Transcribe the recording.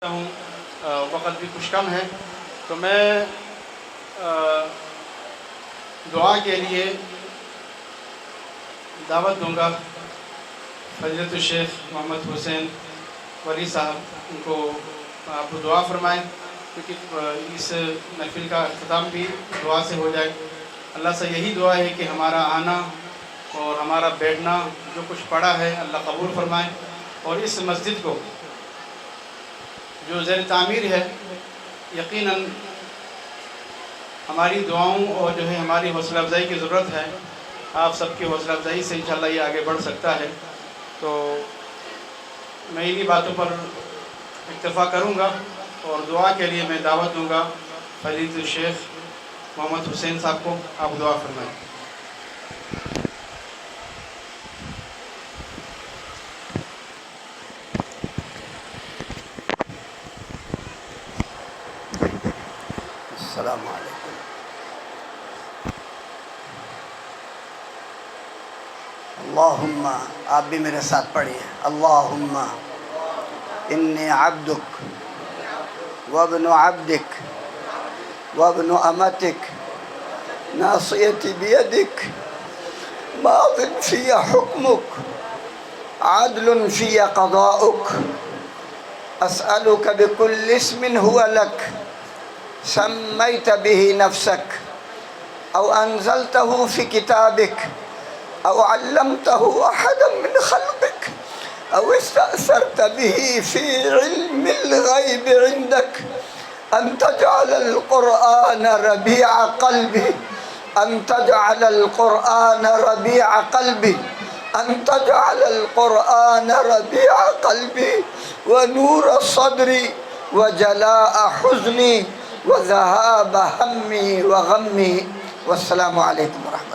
हूँ, वक़्त भी कुछ कम है, तो मैं दुआ के लिए दावत दूँगा फ़ज़ीलतुल शेख मोहम्मद हुसैन वली साहब, उनको आप दुआ फ़रमाएँ, क्योंकि इस महफ़िल का अख्ताम भी दुआ से हो जाए। अल्लाह से यही दुआ है कि हमारा आना और हमारा बैठना जो कुछ पड़ा है अल्लाह कबूल फ़रमाए, और इस मस्जिद को जो ज़ेर तामीर है, यकीनन हमारी दुआओं और जो है हमारी हौसला अफ़ज़ाई की ज़रूरत है। आप सबकी हौसला अफ़ज़ाई से इंशाअल्लाह ये आगे बढ़ सकता है। तो मैं इन्हीं बातों पर इक्तफ़ा करूँगा और दुआ के लिए मैं दावत दूँगा फ़ज़ीलतुल शेख मोहम्मद हुसैन साहब को। आप दुआ फरमाएँ। अस्सलामु अलैकुम। अल्लाहुम्मा, आप भी मेरे साथ पढ़िए। अल्लाहुम्मा इन्नी अब्दुक वब्नु अब्दिक वब्नु अमतिक नासियती बियदिक मादिन फिया हुक्मुक आदलुन फिया क़ज़ाउक अस्अलुका बिकुल्लि इस्मिन हुवा लक सम्मैत बिही नफ्सक औ अंज़लतहु फ़ी किताबिक औ अल्लमतहु अहदम मिन खल्क़िक औ इस्तअसरत बिही फ़ी इल्मिल ग़ैब इंदक अन तजअलल क़ुरआन रबीअ क़ल्बी अन तजअलल क़ुरआन रबीअ क़ल्बी अन तजअलल क़ुरआन रबीअ क़ल्बी व नूर सदरी व जलाअ हुज़्नी व ज़हाब हम्मी व गम्मी। वस्सलामु अलैकुम।